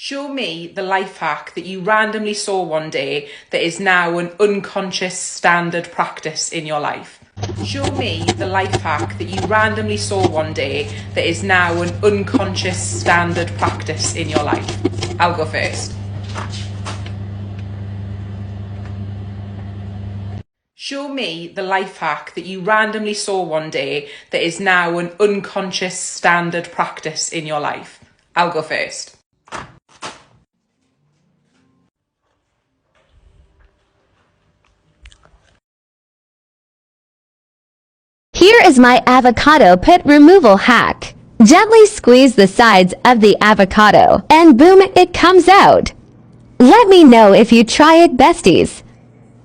Show me the life hack that you randomly saw one day that is now an unconscious standard practice in your life. Show me the life hack that you randomly saw one day that is now an unconscious standard practice in your life. I'll go first. Show me the life hack that you randomly saw one day that is now an unconscious standard practice in your life. I'll go first. Here is my avocado pit removal hack. Gently squeeze the sides of the avocado and boom, it comes out. Let me know if you try it, besties.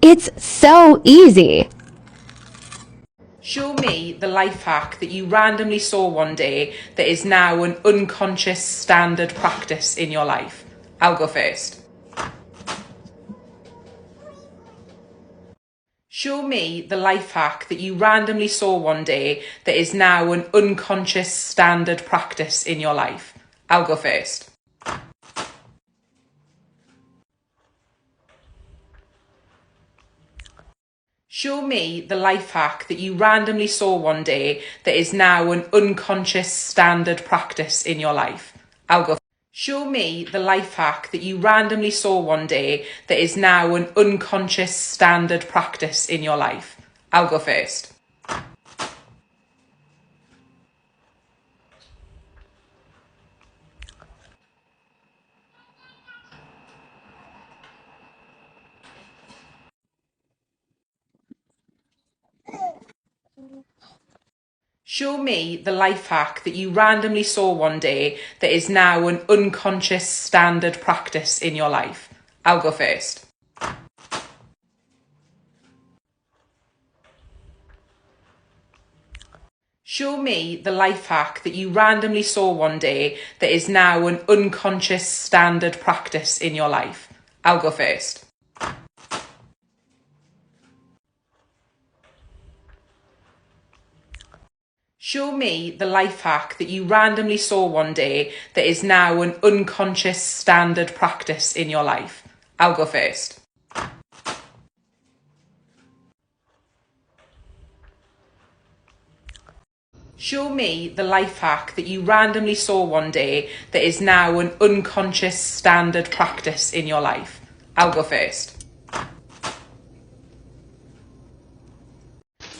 It's so easy. Show me the life hack that you randomly saw one day that is now an unconscious standard practice in your life. I'll go first. Show me the life hack that you randomly saw one day that is now an unconscious standard practice in your life. I'll go first. Show me the life hack that you randomly saw one day that is now an unconscious standard practice in your life. I'll go first. Show me the life hack that you randomly saw one day that is now an unconscious standard practice in your life. I'll go first. Show me the life hack that you randomly saw one day that is now an unconscious standard practice in your life. I'll go first. Show me the life hack that you randomly saw one day that is now an unconscious standard practice in your life. I'll go first. Show me the life hack that you randomly saw one day that is now an unconscious standard practice in your life. I'll go first. Show me the life hack that you randomly saw one day that is now an unconscious standard practice in your life. I'll go first.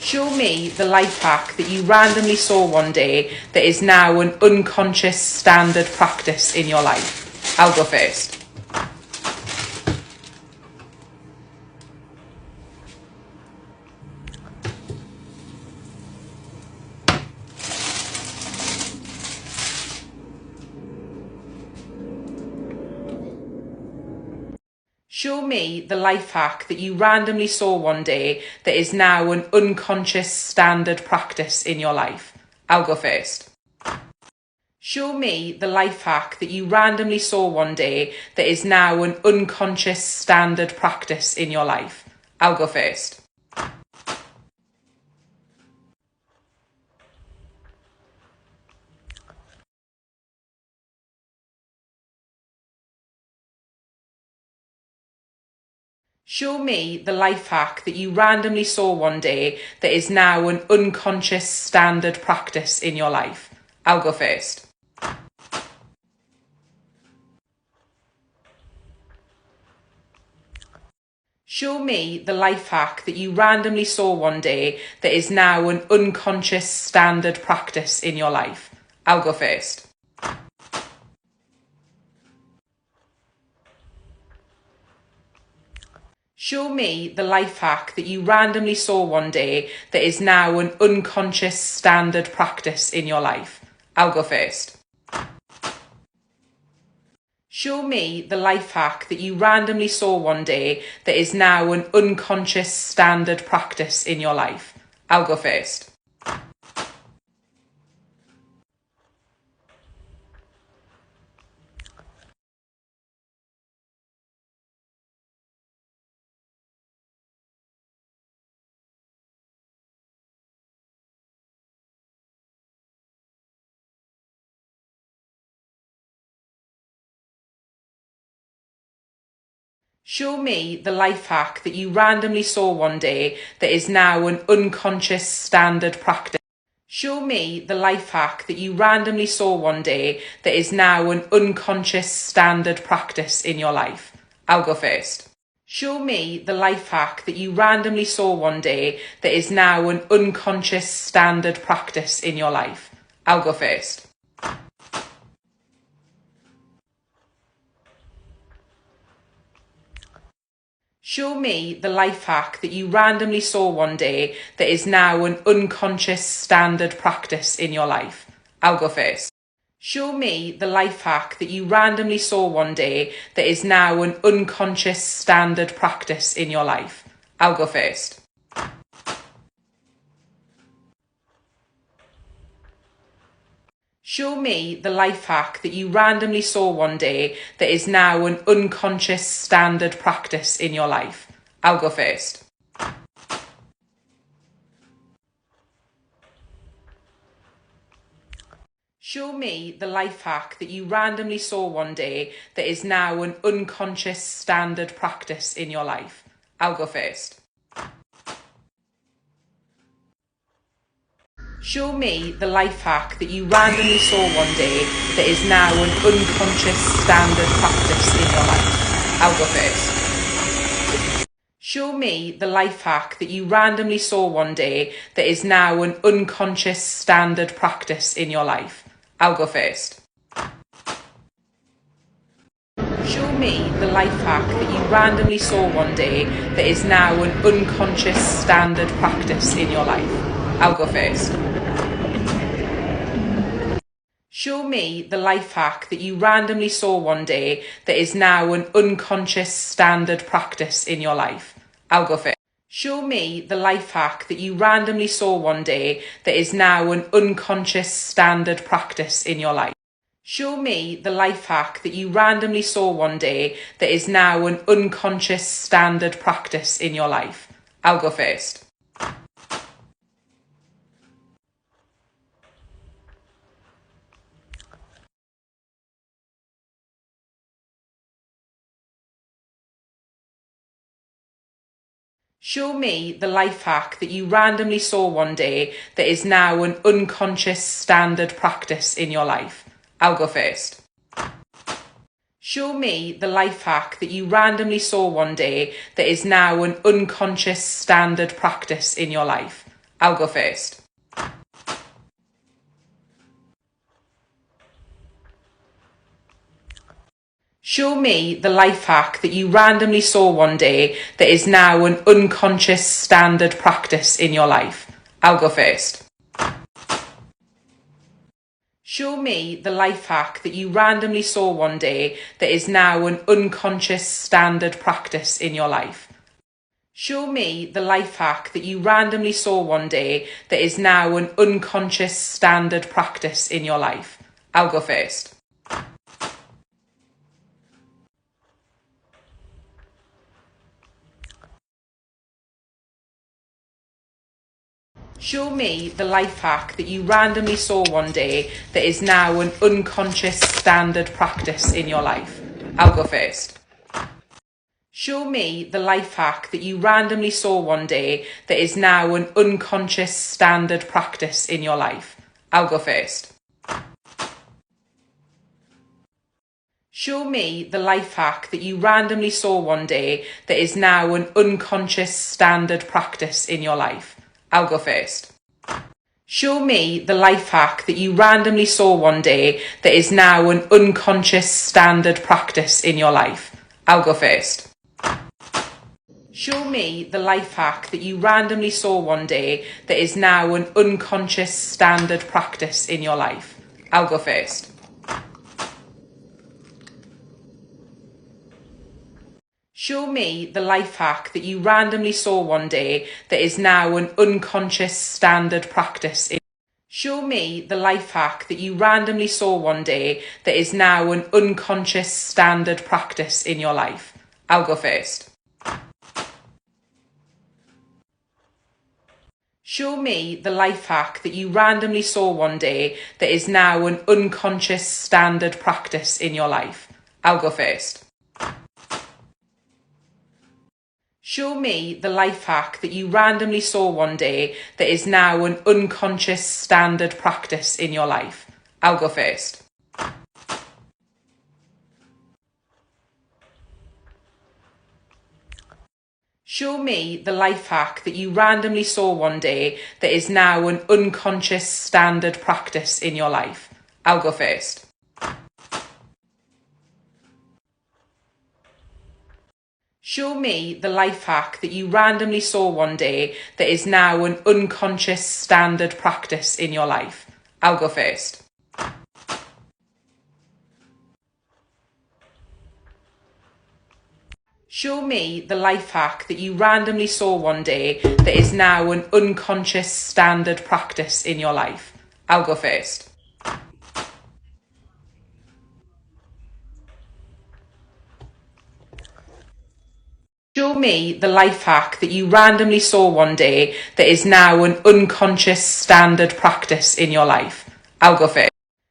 Show me the life hack that you randomly saw one day that is now an unconscious standard practice in your life. I'll go first. Show me the life hack that you randomly saw one day that is now an unconscious standard practice in your life. I'll go first. Show me the life hack that you randomly saw one day that is now an unconscious standard practice in your life. I'll go first. Show me the life hack that you randomly saw one day that is now an unconscious standard practice in your life. I'll go first. Show me the life hack that you randomly saw one day that is now an unconscious standard practice in your life. I'll go first. Show me the life hack that you randomly saw one day that is now an unconscious standard practice in your life. I'll go first. Show me the life hack that you randomly saw one day that is now an unconscious standard practice in your life. I'll go first. Show me the life hack that you randomly saw one day that is now an unconscious standard practice. Show me the life hack that you randomly saw one day that is now an unconscious standard practice in your life. I'll go first. Show me the life hack that you randomly saw one day that is now an unconscious standard practice in your life. I'll go first. Show me the life hack that you randomly saw one day that is now an unconscious standard practice in your life. I'll go first. Show me the life hack that you randomly saw one day that is now an unconscious standard practice in your life. I'll go first. Show me the life hack that you randomly saw one day that is now an unconscious standard practice in your life. I'll go first. Show me the life hack that you randomly saw one day that is now an unconscious standard practice in your life. I'll go first. Show me the life hack that you randomly saw one day that is now an unconscious standard practice in your life. I'll go first. Show me the life hack that you randomly saw one day that is now an unconscious standard practice in your life. I'll go first. Show me the life hack that you randomly saw one day that is now an unconscious standard practice in your life. I'll go first. Show me the life hack that you randomly saw one day that is now an unconscious standard practice in your life. I'll go first. Show me the life hack that you randomly saw one day that is now an unconscious standard practice in your life. Show me the life hack that you randomly saw one day that is now an unconscious standard practice in your life. I'll go first. Show me the life hack that you randomly saw one day that is now an unconscious standard practice in your life. I'll go first. Show me the life hack that you randomly saw one day that is now an unconscious standard practice in your life. I'll go first. Show me the life hack that you randomly saw one day that is now an unconscious standard practice in your life. I'll go first. Show me the life hack that you randomly saw one day that is now an unconscious standard practice in your life. Show me the life hack that you randomly saw one day that is now an unconscious standard practice in your life. I'll go first. Show me the life hack that you randomly saw one day that is now an unconscious standard practice in your life. I'll go first. Show me the life hack that you randomly saw one day that is now an unconscious standard practice in your life. I'll go first. Show me the life hack that you randomly saw one day that is now an unconscious standard practice in your life. I'll go first. Show me the life hack that you randomly saw one day that is now an unconscious standard practice in your life. I'll go first. Show me the life hack that you randomly saw one day that is now an unconscious standard practice in your life. I'll go first. Show me the life hack that you randomly saw one day that is now an unconscious standard practice in. Show me the life hack that you randomly saw one day that is now an unconscious standard practice in your life. I'll go first. Show me the life hack that you randomly saw one day that is now an unconscious standard practice in your life. I'll go first. Show me the life hack that you randomly saw one day that is now an unconscious standard practice in your life. I'll go first. Show me the life hack that you randomly saw one day that is now an unconscious standard practice in your life. I'll go first. Show me the life hack that you randomly saw one day that is now an unconscious standard practice in your life. I'll go first. Show me the life hack that you randomly saw one day that is now an unconscious standard practice in your life. I'll go first. Show me the life hack that you randomly saw one day that is now an unconscious standard practice in your life. I'll go first.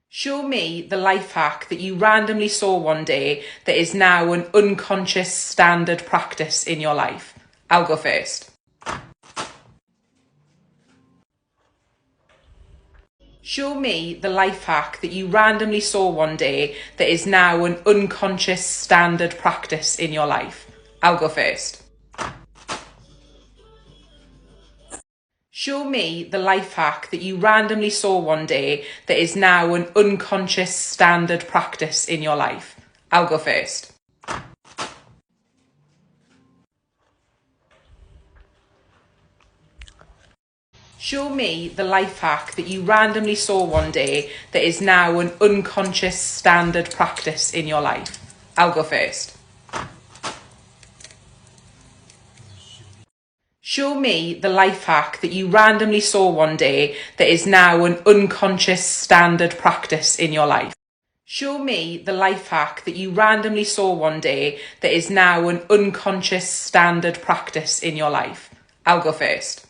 Show me the life hack that you randomly saw one day that is now an unconscious standard practice in your life. I'll go first. Show me the life hack that you randomly saw one day that is now an unconscious standard practice in your life. I'll go first. Show me the life hack that you randomly saw one day that is now an unconscious standard practice in your life. I'll go first. Show me the life hack that you randomly saw one day that is now an unconscious standard practice in your life. I'll go first. Show me the life hack that you randomly saw one day that is now an unconscious standard practice in your life. Show me the life hack that you randomly saw one day that is now an unconscious standard practice in your life. I'll go first.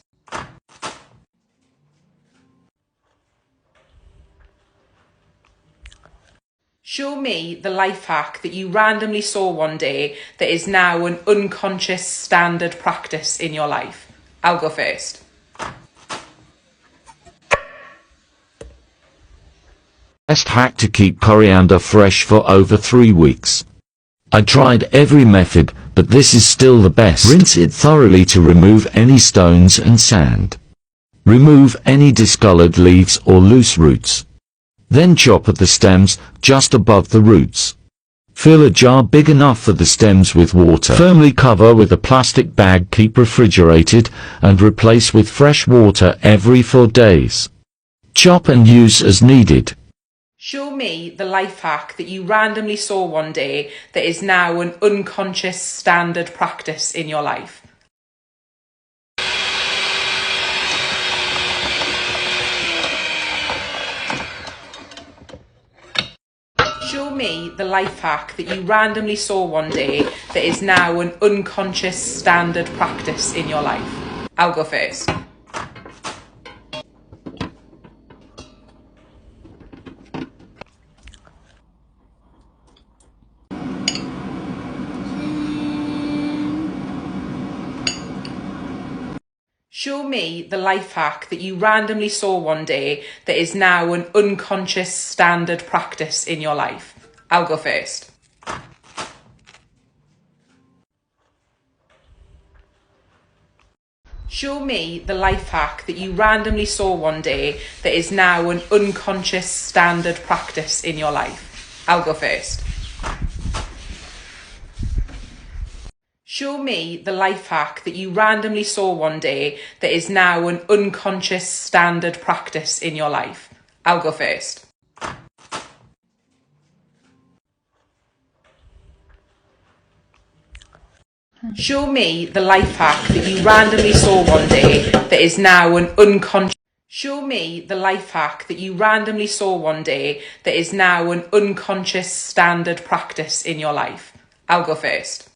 Show me the life hack that you randomly saw one day that is now an unconscious standard practice in your life. I'll go first. Best hack to keep coriander fresh for over 3 weeks. I tried every method, but this is still the best. Rinse it thoroughly to remove any stones and sand. Remove any discolored leaves or loose roots. Then chop at the stems, just above the roots. Fill a jar big enough for the stems with water. Firmly cover with a plastic bag, keep refrigerated, and replace with fresh water every 4 days. Chop and use as needed. Show me the life hack that you randomly saw one day that is now an unconscious standard practice in your life. Show me the life hack that you randomly saw one day that is now an unconscious standard practice in your life. I'll go first. Show me the life hack that you randomly saw one day that is now an unconscious standard practice in your life. I'll go first. Show me the life hack that you randomly saw one day that is now an unconscious standard practice in your life. I'll go first. Show me the life hack that you randomly saw one day that is now an unconscious standard practice in your life. I'll go first. Show me the life hack that you randomly saw one day that is now an unconscious. Show me the life hack that you randomly saw one day that is now an unconscious standard practice in your life. I'll go first. Show me the life hack that you randomly saw one day that is now an unconscious standard practice in your life. I'll go first. Show me the life hack that you randomly saw one day that is now an unconscious standard practice in your life. I'll go first. Show me the life hack that you randomly saw one day that is now an unconscious standard practice in your life. I'll go first.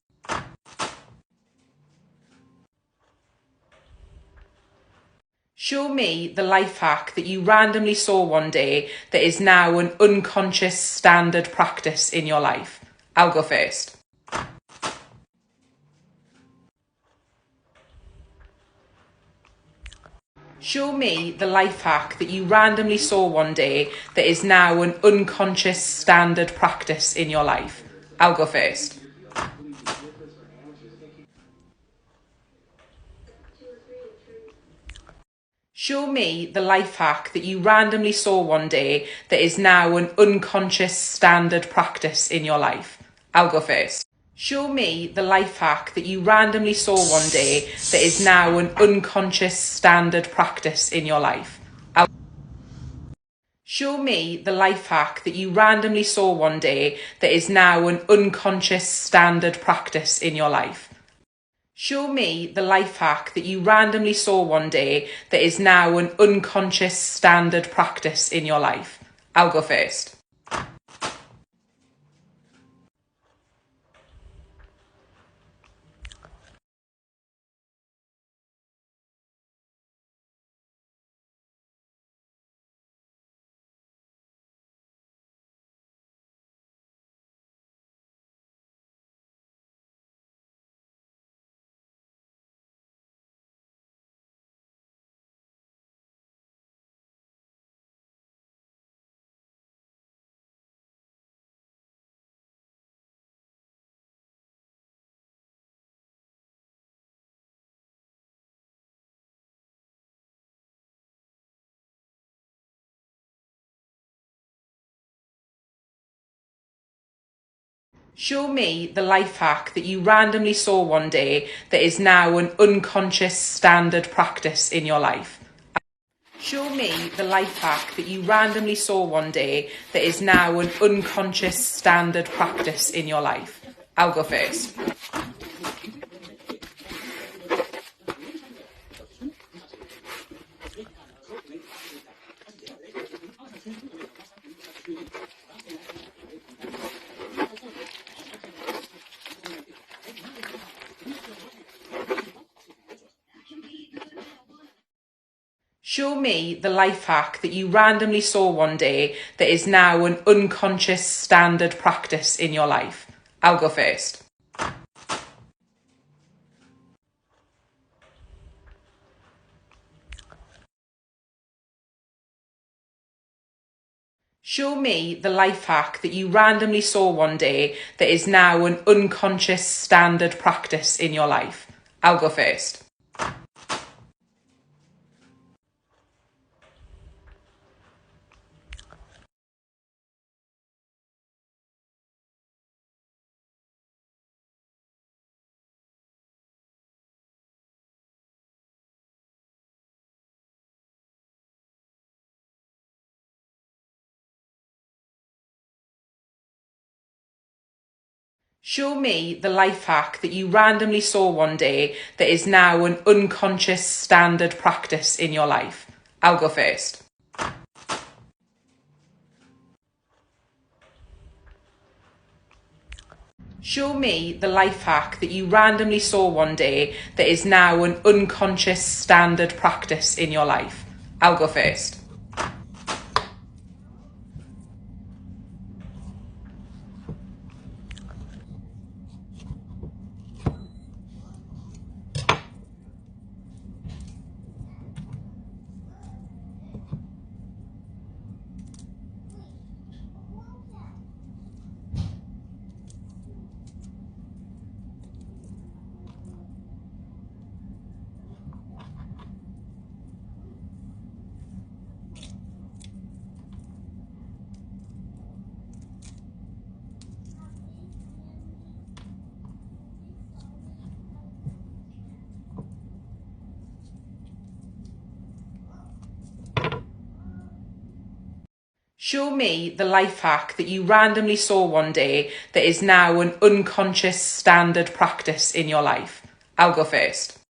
Show me the life hack that you randomly saw one day that is now an unconscious standard practice in your life. I'll go first. Show me the life hack that you randomly saw one day that is now an unconscious standard practice in your life. I'll go first. Show me the life hack that you randomly saw one day that is now an unconscious standard practice in your life. I'll go first. Show me the life hack that you randomly saw one day that is now an unconscious standard practice in your life. Show me the life hack that you randomly saw one day that is now an unconscious standard practice in your life. Show me the life hack that you randomly saw one day that is now an unconscious standard practice in your life. I'll go first. Show me the life hack that you randomly saw one day that is now an unconscious standard practice in your life. Show me the life hack that you randomly saw one day that is now an unconscious standard practice in your life. I'll go first. Show me the life hack that you randomly saw one day that is now an unconscious standard practice in your life. I'll go first. Show me the life hack that you randomly saw one day that is now an unconscious standard practice in your life. I'll go first. Show me the life hack that you randomly saw one day that is now an unconscious standard practice in your life. I'll go first. Show me the life hack that you randomly saw one day that is now an unconscious standard practice in your life. I'll go first. Show me the life hack that you randomly saw one day that is now an unconscious standard practice in your life. I'll go first.